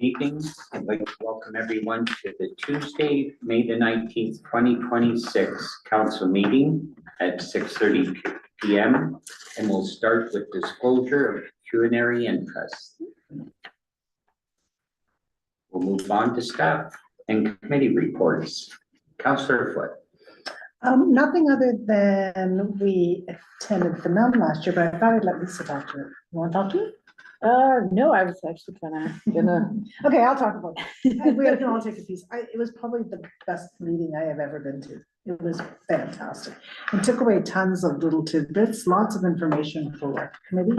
Evening. I'd like to welcome everyone to the Tuesday, May the 19th, 2026 council meeting at 6:30 p.m. And we'll start with disclosure of pecuniary interest. We'll move on to staff and committee reports. Councillor Foote. Nothing other than we attended the MELM last year, but I thought I'd let Lisa talk to it. You want to talk to it? No, I was actually gonna. Okay, I'll talk about it. We can all take a piece. It was probably the best meeting I have ever been to. It was fantastic. It took away tons of little tidbits, lots of information for our committee.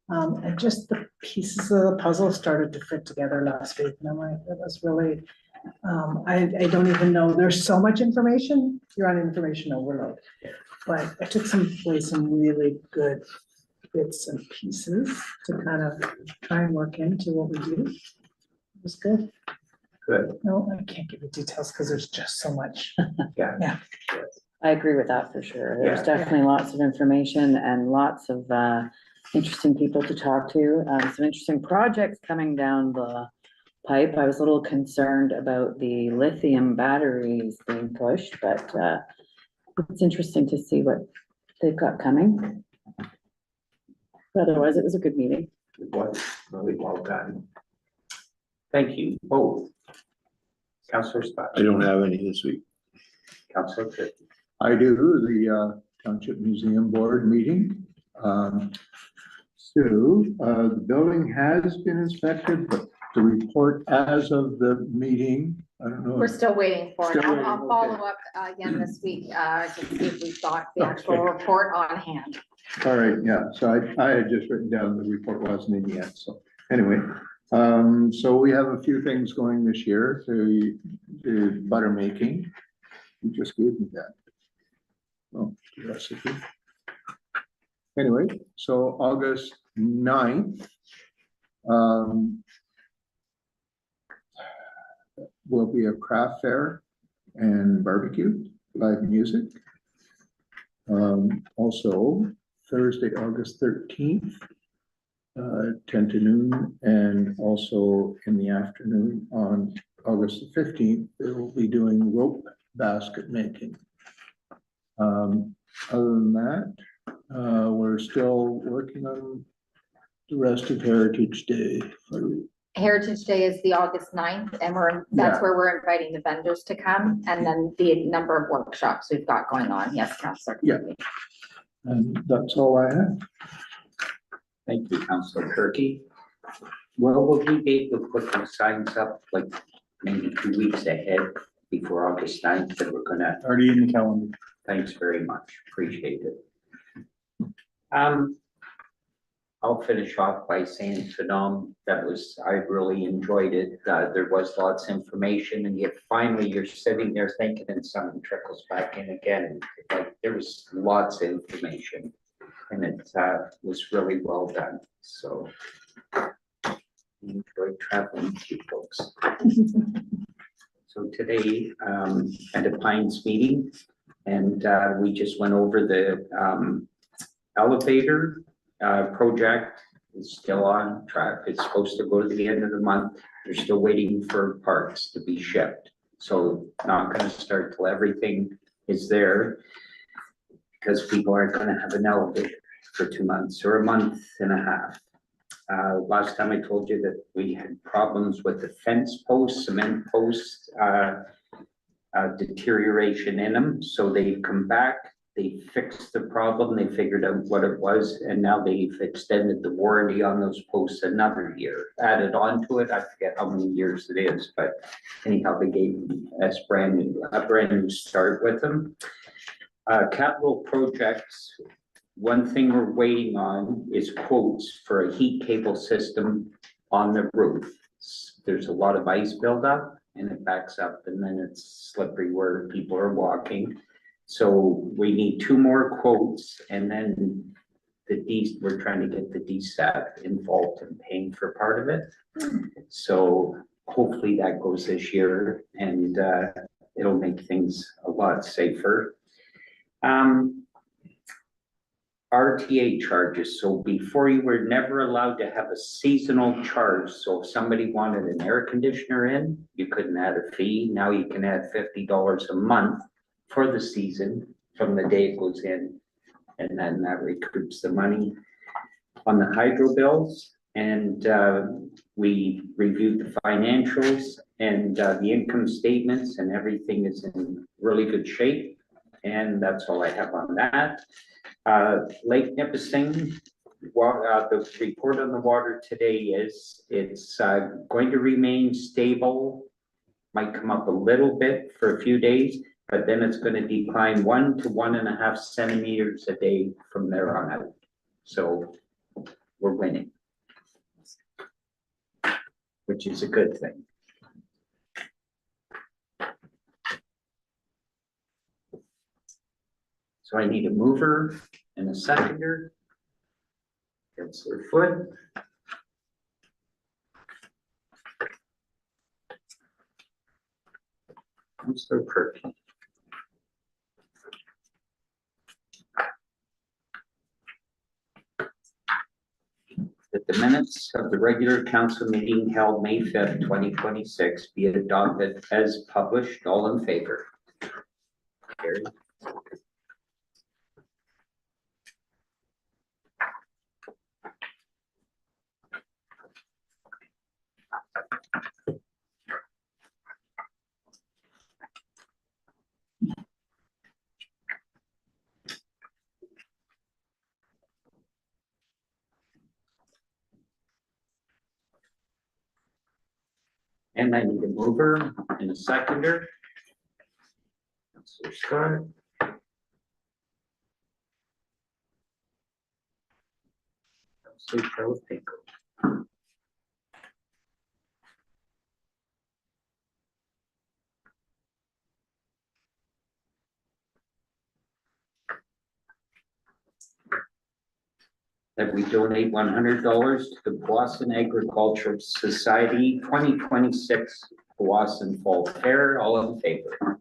And just the pieces of the puzzle started to fit together last week. And I'm like, it was really, I don't even know. There's so much information. You're on information overload. But I took some really good bits and pieces to kind of try and work into what we do. It was good. Good. No, I can't give you details because there's just so much. Yeah. I agree with that for sure. There's Yeah. definitely lots of information and lots of interesting people to talk to. Some interesting projects coming down the pipe. I was a little concerned about the lithium batteries being pushed, but it's interesting to see what they've got coming. Otherwise, it was a good meeting. It was really well done. Thank you both. Councillor Scott. I don't have any this week. Councillor Foote. I do the Township Museum Board meeting. The building has been inspected, but the report as of the meeting, I don't know. We're still waiting for it. Still waiting, I'll follow up again this week to see if we've got the actual report on hand. All right, yeah, so I had just written down the report wasn't in yet, so anyway. So we have a few things going this year to butter making. You just gave me that. Oh, the recipe. Anyway, so August 9th, will be a craft fair and barbecue, live music. Also Thursday, August 13th, 10 to noon, and also in the afternoon on August 15th, they will be doing rope basket making. Other than that, we're still working on the rest of Heritage Day. Heritage Day is the August 9th, and that's where we're inviting the vendors to come, and then the number of workshops we've got going on. Yes, Councillor. Yeah. And that's all I have. Thank you, Councillor Kirky. Well, will you be able to put those signs up like maybe 2 weeks ahead before August 9th that we're gonna? Already in the calendar. Thanks very much. Appreciate it. I'll finish off by saying Phenom, I really enjoyed it. There was lots of information, and yet finally you're sitting there thinking and something trickles back in again. Like there was lots of information, and it was really well done. So I enjoyed traveling with you folks. So today at a Pines meeting, and we just went over the elevator project is still on track. It's supposed to go to the end of the month. They're still waiting for parts to be shipped. So not going to start till everything is there, because people aren't going to have an elevator for 2 months or a month and a half. Last time I told you that we had problems with the fence posts, cement posts, deterioration in them. So they've come back. They fixed the problem, they figured out what it was, and now they've extended the warranty on those posts another year. Added on to it, I forget how many years it is, but anyhow, they gave us a brand new start with them. Capital projects, one thing we're waiting on is quotes for a heat cable system on the roof. There's a lot of ice buildup, and it backs up, and then it's slippery where people are walking. So we need 2 more quotes, and then we're trying to get the DSAP involved in paying for part of it. So hopefully that goes this year, and it'll make things a lot safer. RTA charges. So before you were never allowed to have a seasonal charge. So if somebody wanted an air conditioner in, you couldn't add a fee. Now you can add $50 a month for the season from the day it goes in. And then that recoups the money on the hydro bills. And we reviewed the financials and the income statements, and everything is in really good shape. And that's all I have on that. Lake Nipissing, the report on the water today is it's going to remain stable. Might come up a little bit for a few days, but then it's going to decline 1 to 1.5 centimeters a day from there on out. So we're winning, which is a good thing. So I need a mover and a seconder. Councillor Foot. Councillor Perky. That the minutes of the regular council meeting held May 5th, 2026 be adopted as published. All in favor? Carried. And I need a mover and a seconder. Councillor Scott. Councillor Charles. That we donate $100 to the Powassan Agricultural Society 2026 Powassan Fall Fair. All in favor?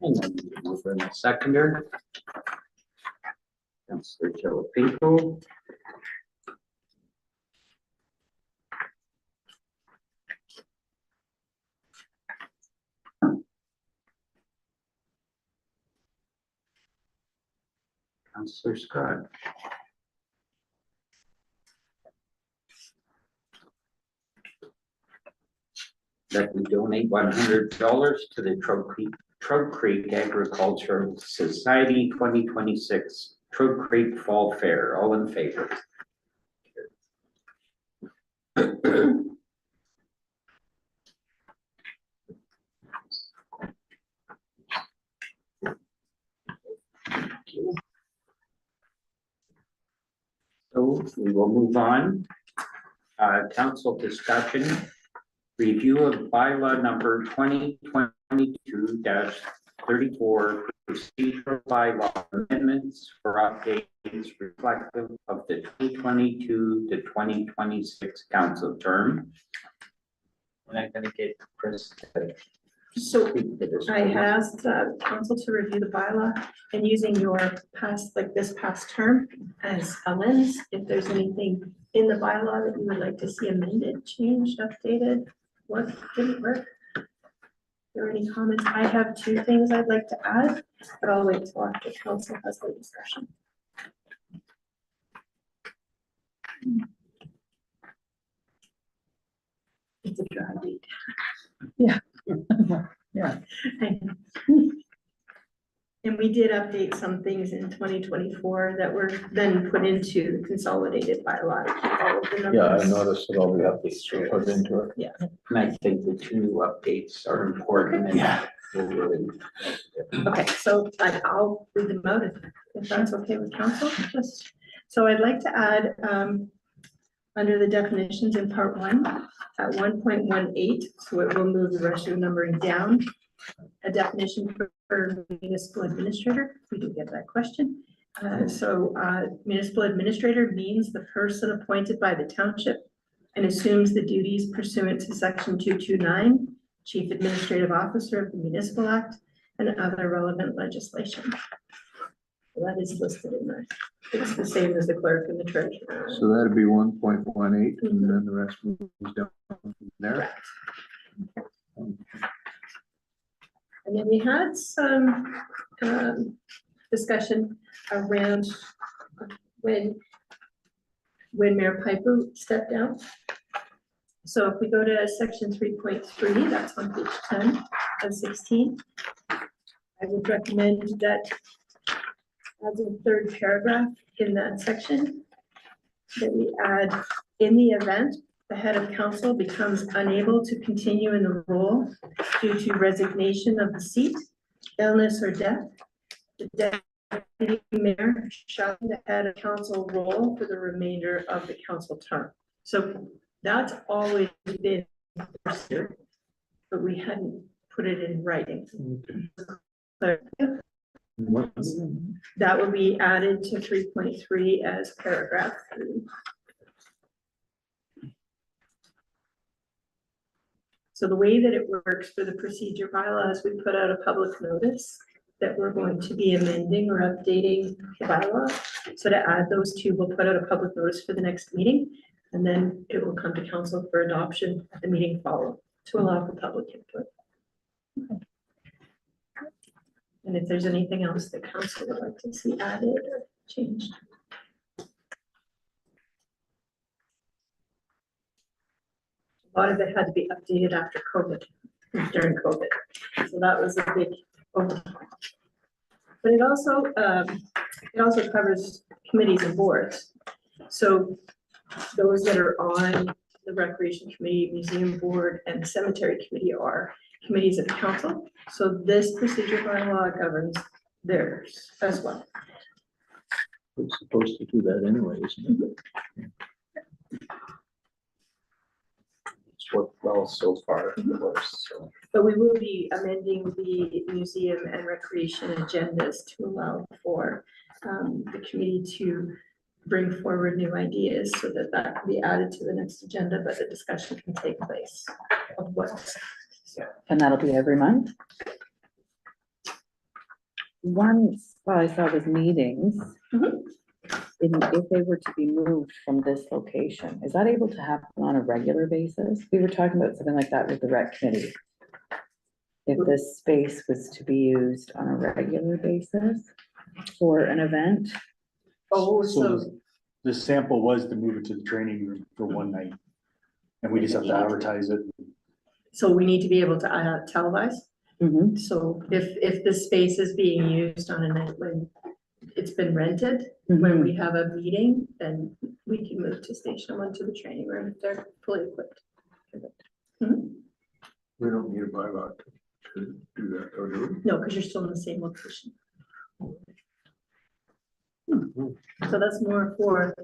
And then over in the seconder. Councillor Jalapeno. Councillor Scott. That we donate $100 to the Trout Creek Agricultural Society 2026 Trout Creek Fall Fair. All in favor? So we will move on. Council discussion, review of bylaw number 2022-34, procedural bylaw amendments for updates reflective of the 2022 to 2026 council term. And I'm gonna get Chris to So speak to this. I asked council to review the bylaw and using your past, like this past term as a lens, if there's anything in the bylaw that you would like to see amended, changed, updated, what didn't work. If there are any comments, I have 2 things I'd like to add, but I'll wait till after council has the discussion. It's a dry date. Yeah. And we did update some things in 2024 that were then put into the consolidated bylaw. All of the Yeah, I numbers. noticed that all the updates were put into it. And I think the 2 updates are important. and Yeah. will really- Okay, so I'll read them out if that's okay with council, just, so I'd like to add, under the definitions in part 1, at 1.18, so it will move the rest of the numbering down. A definition for municipal administrator, we did get that question, Municipal administrator means the person appointed by the township and assumes the duties pursuant to section 229, chief administrative officer of the municipal act, and other relevant legislation. That is listed in there. It's the same as the clerk and the treasurer. So that'd be 1.18, and then the rest moves down from there. And then we had some discussion around when Mayor Piper stepped down. So if we go to section 3.3, that's on page 10 of 16. I would recommend that as a third paragraph in that section, that we add, in the event the head of council becomes unable to continue in the role due to resignation of the seat, illness, or death, the deputy mayor shall be the head of council role for the remainder of the council term. So that's always been pursued, but we hadn't put it in writing. That will be added to 3.3 as paragraph 3. So the way that it works for the procedure bylaws, we put out a public notice that we're going to be amending or updating the bylaw. So to add those two, we'll put out a public notice for the next meeting, and then it will come to council for adoption at the meeting follow to allow for public input. And if there's anything else that council would like to see added or changed. A lot of it had to be updated after COVID, during COVID. So that was a big overhaul. But it also covers committees and boards. So those that are on the Recreation Committee, Museum Board, and Cemetery Committee are committees of council. So this procedure bylaw governs theirs as well. It's supposed to do that anyway, isn't it? It's worked well so far, of course, so. But we will be amending the museum and recreation agendas to allow for the committee to bring forward new ideas so that that can be added to the next agenda, but the discussion can take place of what's. And that'll be every month? One spot I saw was meetings. If they were to be moved from this location, is that able to happen on a regular basis? We were talking about something like that with the rec committee. If this space was to be used on a regular basis for an event? Oh, So the sample was to move it to the training room for one night. And we just have to advertise it. so we need to be able to televise. Mhm. So if the space is being used on a night when it's been rented, when we have a meeting, then we can move to station 1 to the training room if they're fully equipped. We don't need a bylaw to do that, or do we? No, because you're still in the same location. So that's more for,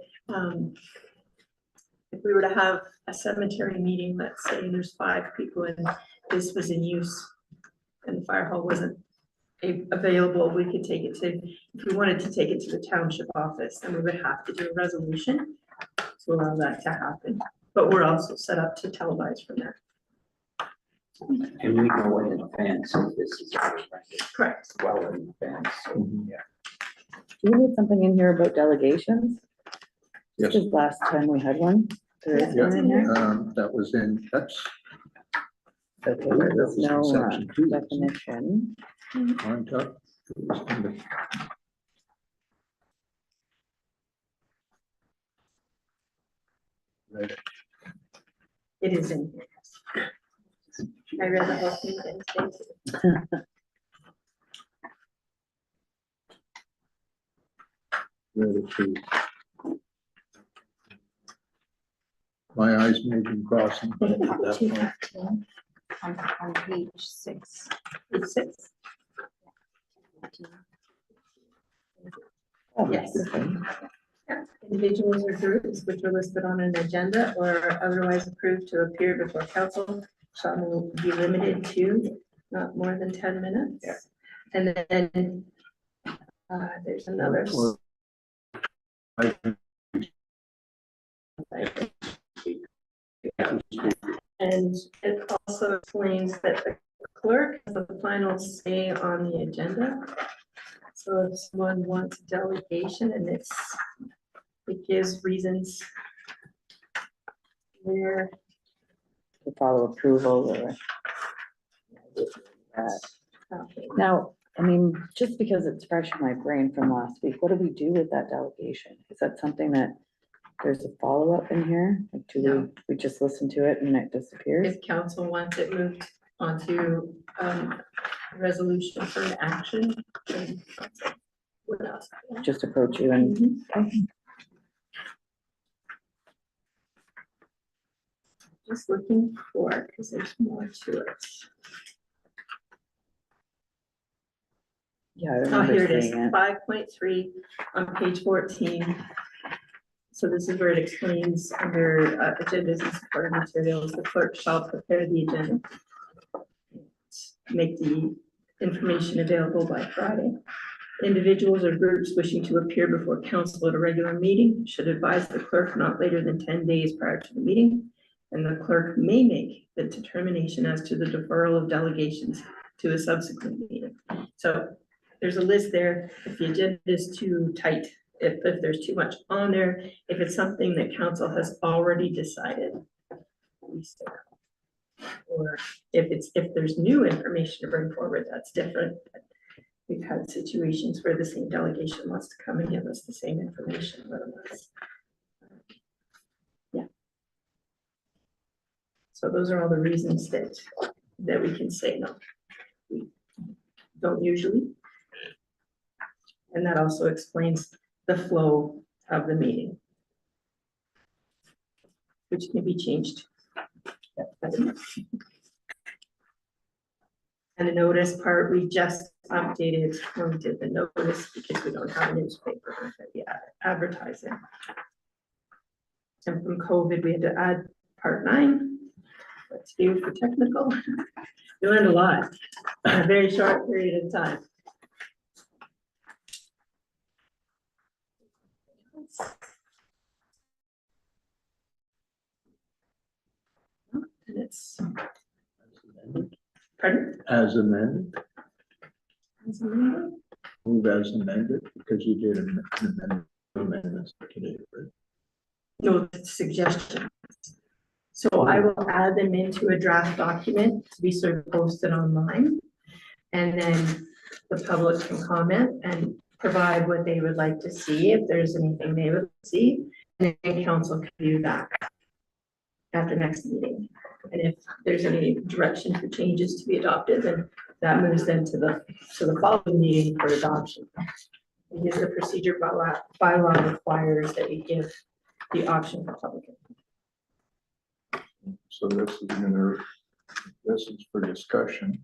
if we were to have a cemetery meeting, let's say there's 5 people and this was in use and the fire hall wasn't available, we could take it to, if we wanted to take it to the township office, then we would have to do a resolution to allow that to happen. But we're also set up to televise from there. And we know in advance if this is Correct. well in advance, so, yeah. Do we need something in here about delegations? Yes. Because last time we had one. There is Yeah, one in there? That was in, that's Okay, that there's was in no section 2, wasn't it? definition. On top. It was in the- Right. It is in here. I read the whole thing in space. Ready to- My eyes may be crossing, but at that point, On page 6. It's 6. Oh, Yes. okay. Individuals or groups which are listed on an agenda or are otherwise approved to appear before council shall be limited to not more than 10 minutes. Yeah. And then There's another. Or- And it also explains that the clerk has the final say on the agenda. So if someone wants delegation and it gives reasons where. To follow approval or. Now, I mean, just because it's fresh in my brain from last week, what do we do with that delegation? Is that something that there's a follow-up in here? Like, do No. we just listen to it and it disappears? If council wants it moved onto resolution for an action. then what else? Just approach you and, Mhm. Just looking for, because there's more to it. yeah, I Oh, remember here it is, seeing it. 5.3 on page 14. So this is where it explains under agendas and supporting materials, the clerk shall prepare the agenda. Make the information available by Friday. Individuals or groups wishing to appear before council at a regular meeting should advise the clerk not later than 10 days prior to the meeting. And the clerk may make the determination as to the deferral of delegations to a subsequent meeting. So there's a list there. If the agenda is too tight, if there's too much on there, if it's something that council has already decided, we stick. Or if there's new information to bring forward, that's different. We've had situations where the same delegation wants to come and give us the same information. Yeah. So those are all the reasons that we can say no. We don't usually. And that also explains the flow of the meeting, which can be changed. And the notice part, we just updated when we did the notice because we don't have a newspaper that we advertise in. And from COVID, we had to add part 9. Let's do for technical. We learned a lot in a very short period of time. And it's, pardon? As amended, As amended? move as amended, because you did an amendment today, right? No, suggestion. So I will add them into a draft document to be sort of posted online. And then the public can comment and provide what they would like to see, if there's anything they would see. And then council can do that after next meeting. And if there's any direction for changes to be adopted, then that moves them to the following meeting for adoption. Because the procedure bylaw requires that we give the option for public input. So this is for discussion.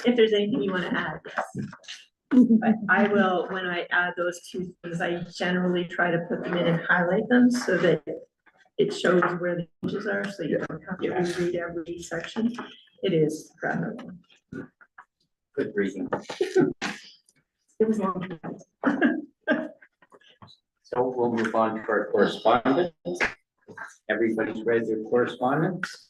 If there's anything you want to add, yes. But I will, when I add those two things, I generally try to put them in and highlight them so that it shows where the changes are, so you don't have to reread every section. It is rather long. Good reading. It was long. So we'll move on to our correspondence. Everybody's read their correspondence.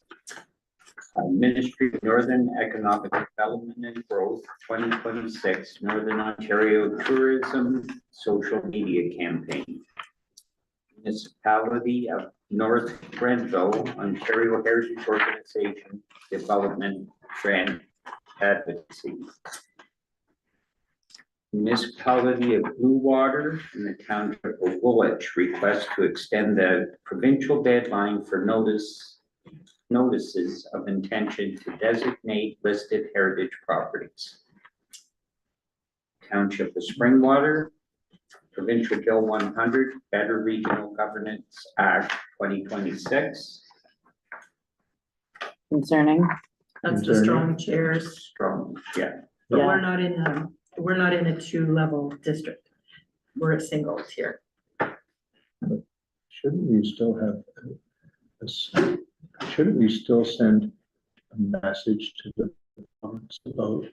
Ministry of Northern Economic Development and Growth, 2026, Northern Ontario Tourism Social Media Campaign. Municipality of North Grenville, Ontario Heritage Organization Development Grant Advocacy. Municipality of Blue Water and the Township of Woolwich request to extend the provincial deadline for notices of intention to designate listed heritage properties. Township of Springwater, Provincial Bill 100, Better Regional Governance Act 2026. Concerning, That's the strong chairs. Strong, yeah. But Yeah. we're not in a 2-level district. We're a single tier. Shouldn't we still have, shouldn't we still send a message to the province about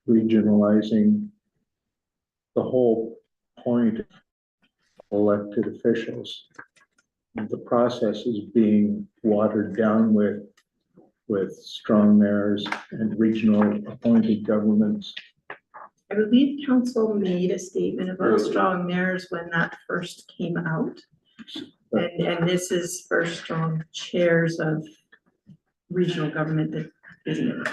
regionalizing the whole point of elected officials. The process is being watered down with strong mayors and regional appointed governments. I believe council made a statement about strong mayors when that first came out. And this is for strong chairs of regional government that isn't.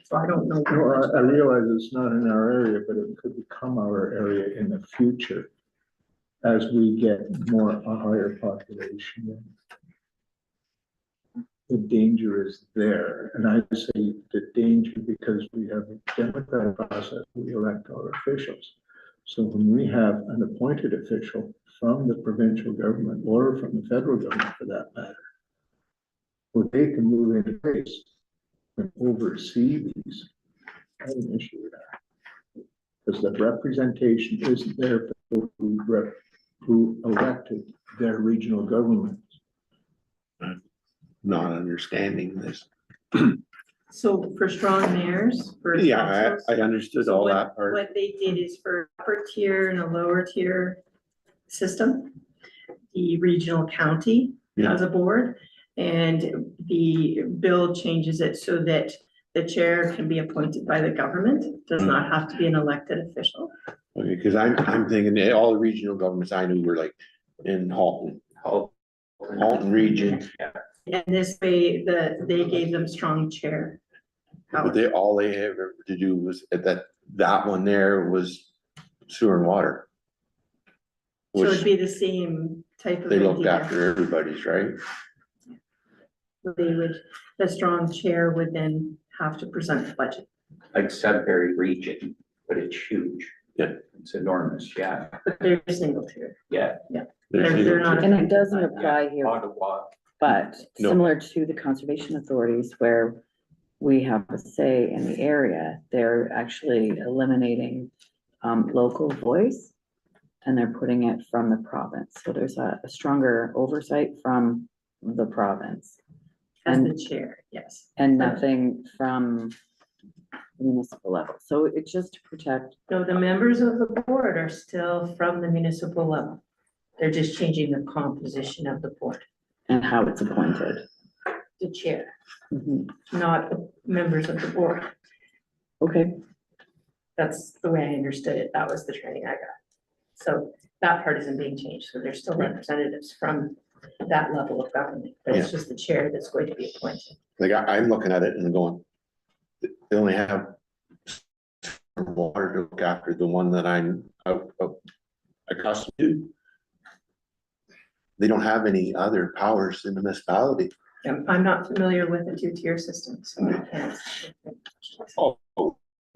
So I don't know. Well, I realize it's not in our area, but it could become our area in the future as we get a higher population. The danger is there, and I say the danger because we have a democratic process, we elect our officials. So when we have an appointed official from the provincial government or from the federal government for that matter, where they can move into place and oversee these, I have an issue with that. Because the representation isn't there for those who elected their regional government. Not understanding this. So for strong mayors, for. Yeah, councils, I understood so all what- that part. What they did is for upper tier and a lower tier system, the regional county has a board, and the bill changes it so that the chair can be appointed by the government, does not have to be an elected official. Okay, because I'm thinking that all the regional governments I knew were like in Halton region, And this way, they gave them strong chair. but all they had to do was that one there was sewer and water. So it'd Which be the same type of they looked idea. after everybody's, right? The strong chair would then have to present the budget. Like Sudbury region, but it's huge. Yeah. It's enormous, yeah, But they're single tier. yeah. They're not- And it doesn't apply here, Ottawa, but No. similar to the conservation authorities where we have a say in the area, they're actually eliminating local voice and they're putting it from the province. So there's a stronger oversight from the province As and, the chair, yes. and nothing from municipal level. So it's just to protect, No, the members of the board are still from the municipal level. They're just changing the composition of the board, and how it's appointed. the chair, Mhm. not the members of the board. Okay, That's the way I understood it. That was the training I got. So that part isn't being changed. So there's still representatives from that level of government, but it's just the chair that's going to be appointed. Like I'm looking at it and going, they only have water to look after, the one that I'm accustomed to. They don't have any other powers in the municipality. I'm not familiar with the two-tier system, so I can't. Oh,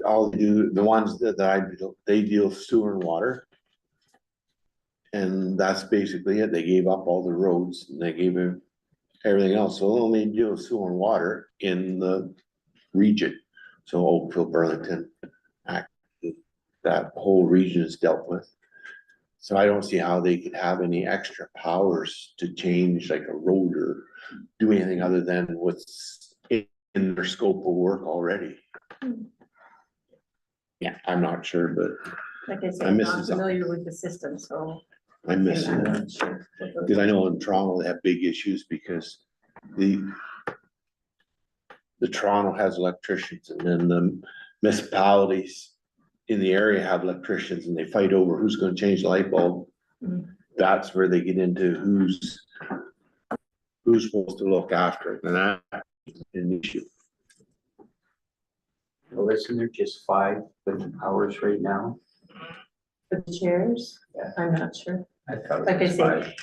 all they do, the ones that I deal, they deal sewer and water. And that's basically it. They gave up all the roads and they gave him everything else. So they'll only deal with sewer and water in the region. So Oakville, Burlington, that whole region is dealt with. So I don't see how they could have any extra powers to change like a road or do anything other than what's in their scope of work already. Yeah, I'm not sure, but Like I said, I'm I'm missing not something. familiar with the system, so. I'm missing I'm that. not sure. Because I know in Toronto, they have big issues because the Toronto has electricians and then the municipalities in the area have electricians and they fight over who's gonna change the light bulb. Mhm. That's where they get into who's supposed to look after it, and that's an issue. well, isn't there just 5 with powers right now? For the chairs, Yeah. I'm not sure. I thought Like I it was say, 5.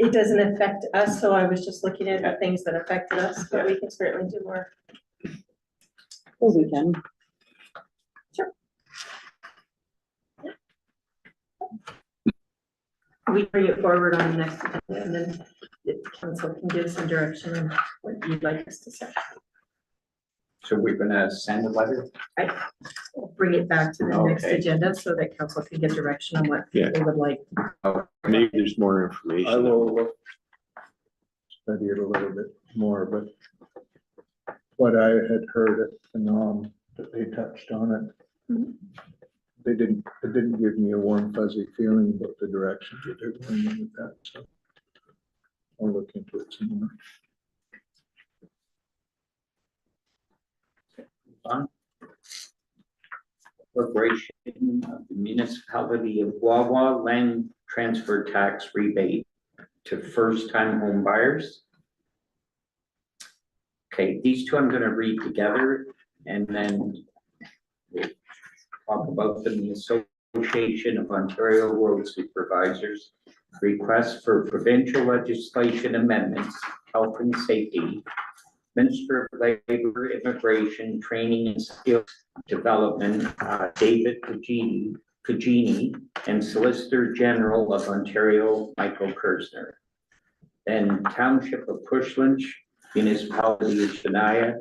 it doesn't affect us, so I was just looking at the things that affected us, but we can certainly do more. well, we can. We bring it forward on the next agenda and then the council can give some direction on what you'd like us to say. So we're gonna send a letter? We'll bring it back to the next Okay. agenda so that council can give direction on what Yeah. they would like. Maybe there's more I information. will study it a little bit more, but what I had heard at the NOM, that they touched on it. It didn't give me a warm fuzzy feeling about the direction that they're going in with that, so. I'll look into it some more. On. Corporation of the Municipality of Wawa Land Transfer Tax Rebate to first-time home buyers. Okay, these two I'm gonna read together and then we'll talk about them. The Association of Ontario Road Supervisors request for provincial legislation amendments, health and safety, Minister of Labor, Immigration, Training and Skills Development, David Pagini, and Solicitor General of Ontario, Michael Kersner. Then Township of Cushlanch, Municipality of Shania,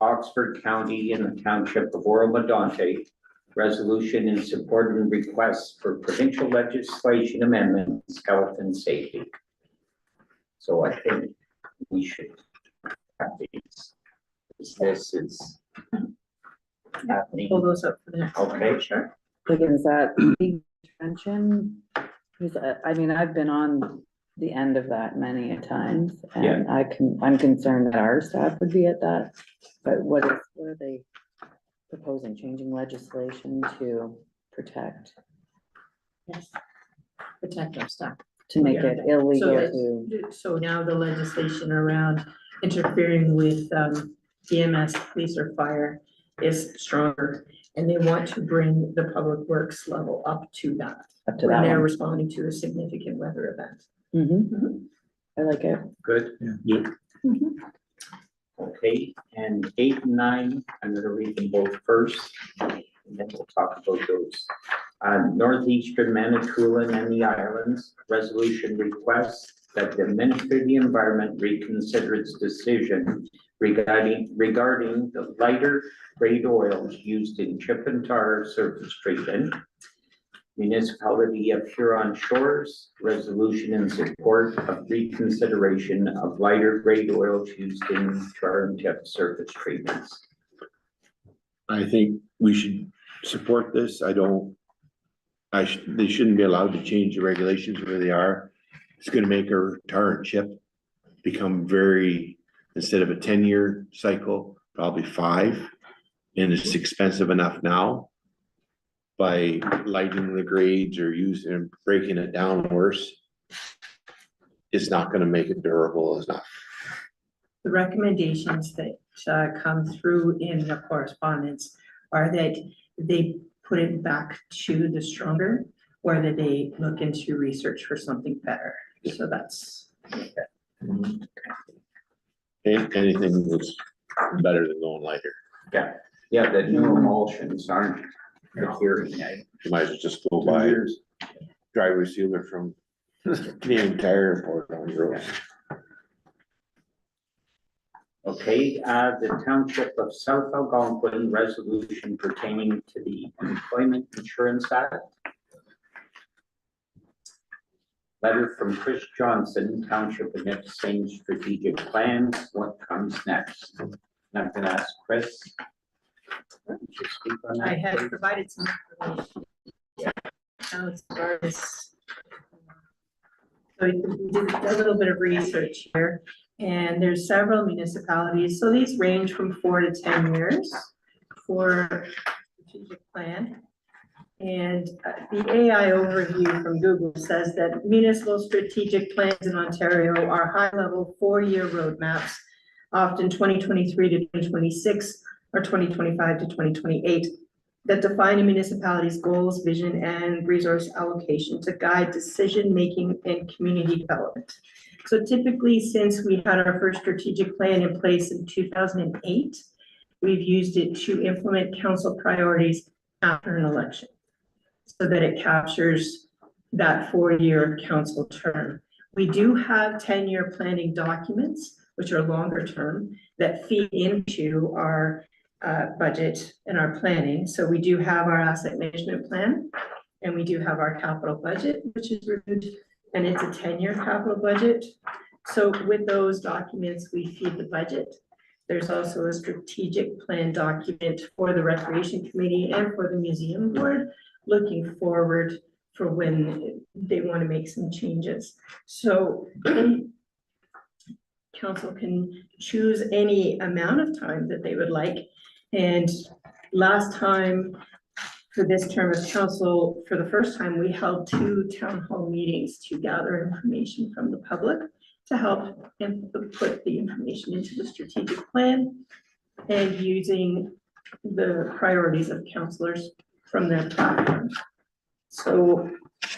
Oxford County and the Township of Oro-Medonte, resolution in support and requests for provincial legislation amendments, health and safety. So I think we should have these. This is happening. Pull those up for the next. Okay. Sure. Again, is that mention? Because I mean, I've been on the end of that many a times, and I'm concerned that our staff would be at that. But what are they proposing? Changing legislation to protect, Yes. Protect our stuff. to make it illegal So to, So now the legislation around interfering with EMS, police or fire is stronger. And they want to bring the public works level up to that up to when that they're one. responding to a significant weather event. I like it. Good. Yeah. Okay, and 8 and 9, I'm gonna read them both first, and then we'll talk about those. Northeastern Manitoulin and the Islands, resolution requests that the Ministry of the Environment reconsider its decision regarding the lighter grade oils used in chip and tar surface treatment. Municipality of Huron Shores, resolution in support of reconsideration of lighter grade oils used in tar and tip surface treatments. I think we should support this. They shouldn't be allowed to change the regulations where they are. It's gonna make our tar and chip become instead of a 10-year cycle, probably 5. And it's expensive enough now. By lightening the grades or breaking it down worse, it's not gonna make it durable enough. The recommendations that come through in the correspondence are that they put it back to the stronger, or that they look into research for something better. So that's. Anything that's better than going lighter. Yeah, the new emulsions aren't adhering. You might as well just go buy driveway sealer from Canadian Tire and pour it on your road. Okay, the Township of South Algonquin resolution pertaining to the Employment Insurance Act. Letter from Chris Johnson, Township of Nipissing strategic plan. What comes next? I'm gonna ask Chris. to speak on that, I had please. provided some information. Now as far as. So we did a little bit of research here, and there's several municipalities, so these range from 4 to 10 years for strategic plan. And the AI overview from Google says that municipal strategic plans in Ontario are high-level 4-year roadmaps, often 2023 to 2026 or 2025 to 2028, that define a municipality's goals, vision, and resource allocation to guide decision-making and community development. So typically, since we had our first strategic plan in place in 2008, we've used it to implement council priorities after an election, so that it captures that 4-year council term. We do have 10-year planning documents, which are longer term, that feed into our budget and our planning. So we do have our asset management plan, and we do have our capital budget, which is reviewed, and it's a 10-year capital budget. So with those documents, we feed the budget. There's also a strategic plan document for the Recreation Committee and for the Museum Board, looking forward for when they want to make some changes. So council can choose any amount of time that they would like. And last time, for this term of council, for the first time, we held 2 town hall meetings to gather information from the public to help put the information into the strategic plan and using the priorities of councilors from their platform. So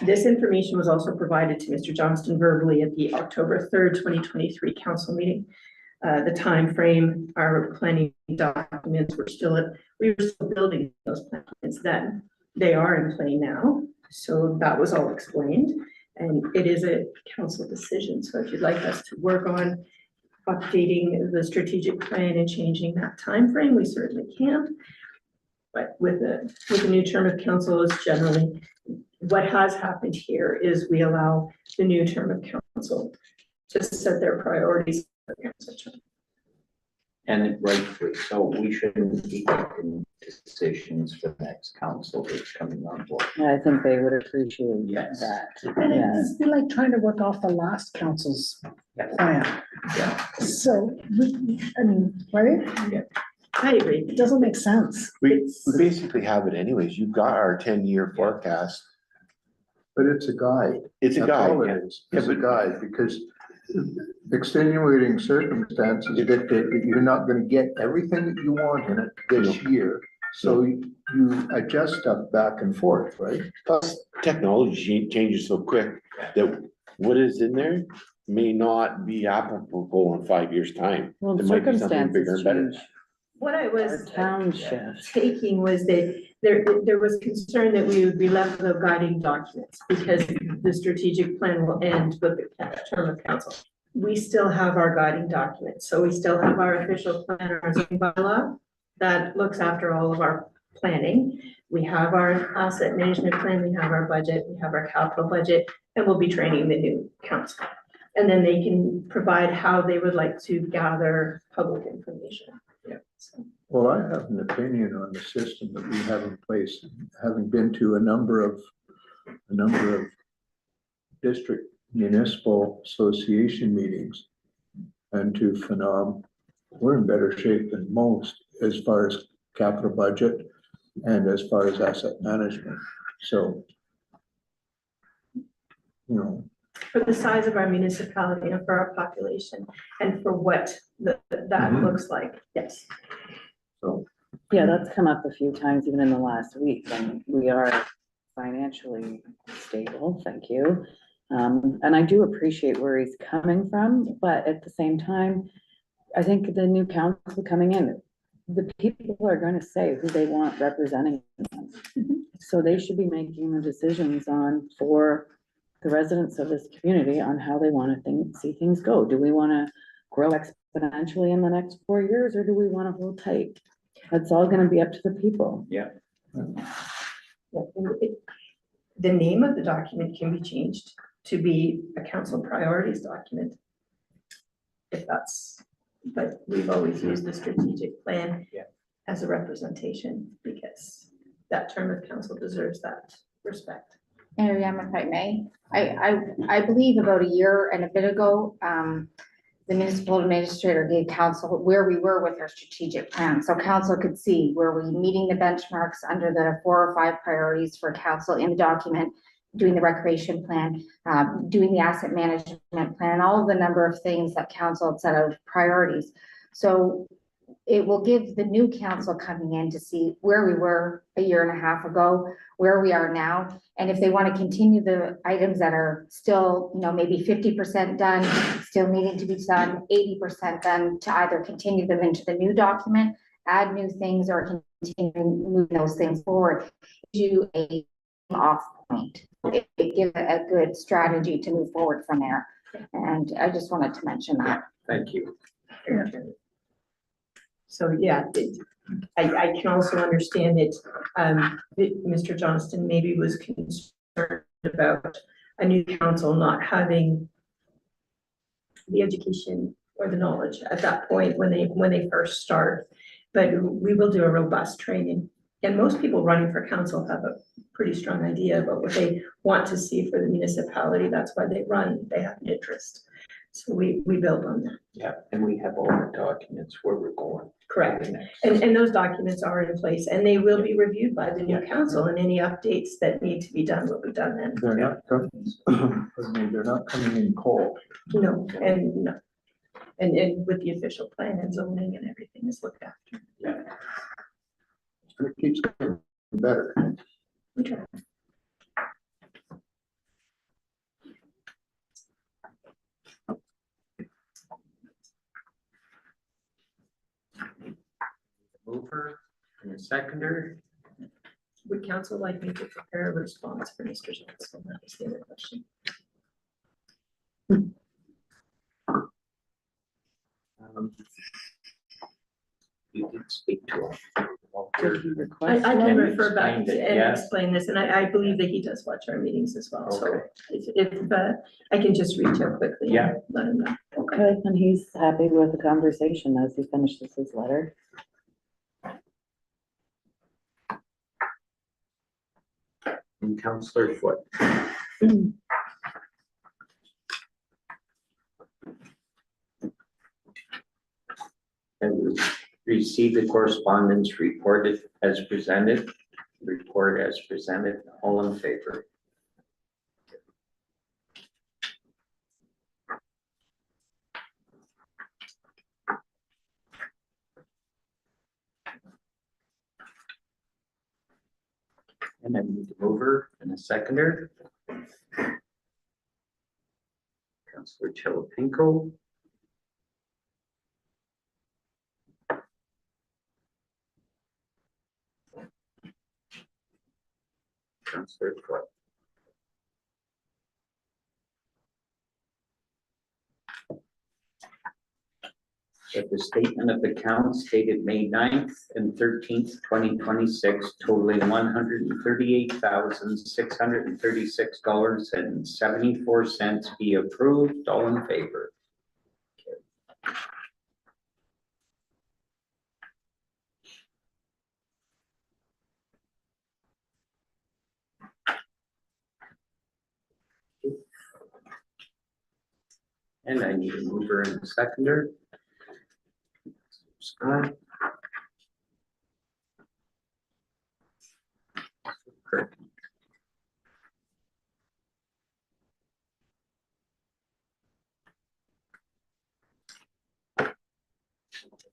this information was also provided to Mr. Johnston verbally at the October 3rd, 2023 council meeting. The time frame, our planning documents were we were still building those plans then. They are in play now, so that was all explained. And it is a council decision, so if you'd like us to work on updating the strategic plan and changing that time frame, we certainly can. But with the new term of council is generally, what has happened here is we allow the new term of council to set their priorities for the council term. And rightfully so, we shouldn't be making decisions for the next council that's coming on board. Yeah, I think they would appreciate Yes. that. And Yeah. it's been like trying to work off the last council's Yeah. plan. Yeah. So, I mean, right? I agree. It doesn't make sense. We basically have it anyways. You've got our 10-year forecast. But it's a guide. It's a That's all guide. it is. It's a guide, because extenuating circumstances dictate that you're not gonna get everything that you want in it this year. So you adjust stuff back and forth, right? Plus, technology changes so quick that what is in there may not be applicable in 5 years' time. Well, There might be something bigger circumstances and better. change. What I Our was township. taking was that there was concern that we would be left without guiding documents because the strategic plan will end with the term of council. We still have our guiding documents, so we still have our official plan, our zoning bylaw that looks after all of our planning. We have our asset management plan, we have our budget, we have our capital budget, and we'll be training the new council. And then they can provide how they would like to gather public information. Yeah. So. Well, I have an opinion on the system that we have in place, having been to a number of district municipal association meetings and to Phenom. We're in better shape than most as far as capital budget and as far as asset management. So, you know, For the size of our municipality and for our population and for what that Mhm. looks like, yes. so. Yeah, that's come up a few times even in the last week, and we are financially stable, thank you. And I do appreciate where he's coming from, but at the same time, I think the new council coming in, the people are gonna say who they want representing them. So they should be making the decisions for the residents of this community on how they wanna see things go. Do we wanna grow exponentially in the next 4 years, or do we wanna hold tight? That's all gonna be up to the people. Yeah, and the name of the document can be changed to be a council priorities document. If that's, but we've always used the strategic plan Yeah. as a representation because that term of council deserves that respect. Miriam, if I may, I believe about a year and a bit ago, the municipal administrator gave council where we were with our strategic plan. So council could see where we meeting the benchmarks under the 4 or 5 priorities for council in the document, doing the recreation plan, doing the asset management plan, all of the number of things that council had set out priorities. So it will give the new council coming in to see where we were a year and a half ago, where we are now. And if they want to continue the items that are still, maybe 50% done, still needing to be done, 80% done, to either continue them into the new document, add new things, or continue moving those things forward, do a off point. It gives a good strategy to move forward from there. And I just wanted to mention that. Thank you. So, yeah, I can also understand it, that Mr. Johnston maybe was concerned about a new council not having the education or the knowledge at that point when they first start. But we will do a robust training. And most people running for council have a pretty strong idea about what they want to see for the municipality. That's why they run, they have an interest. So we build on that. Yeah, and we have all the documents where we're going. Correct. And those documents are in place and they will be reviewed by the new council, and any updates that need to be done will be done then. They're not coming, they're not coming in cold. No, and with the official plan and zoning and everything is looked after. It keeps getting better. Okay. Mover and a seconder. Would council like me to prepare a response for Mr. Johnson? That was the other question. You did speak to him. Did he I request can one? refer back explained to it, and yeah. explain this, and I believe that he does watch our meetings as well, so Okay. if I can just reach out quickly. Yeah. And let him know. Okay, and he's happy with the conversation as he finishes his letter. And Counselor Foot. And we receive the correspondence reported as presented, report as presented, all in favor. And I need a mover and a seconder. Counselor Chilipinko. Counselor Foot. That the statement of accounts dated May 9th and 13th, 2026, totaling $138,636.74 be approved. All in favor? And I need a mover and a seconder. Scott. Correct.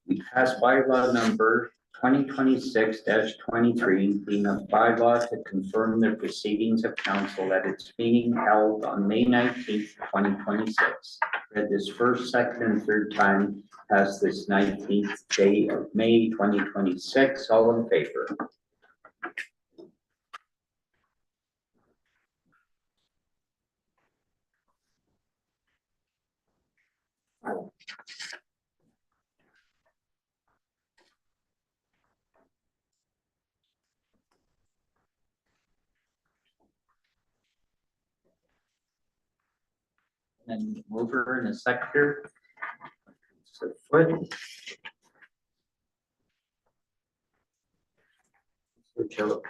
We passed bylaw number 2026-23, being a bylaw to confirm the proceedings of council at its meeting held on May 19th, 2026. Read this first, second, and third time, passed this 19th day of May 2026. All in favor? And mover and a seconder. So Foot. So Chilipinko.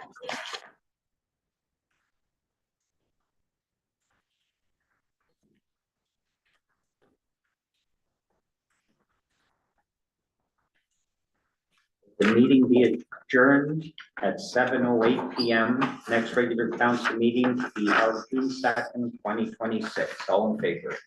The meeting be adjourned at 7:08 PM. Next regular council meeting to be held June 2nd, 2026. All in favor?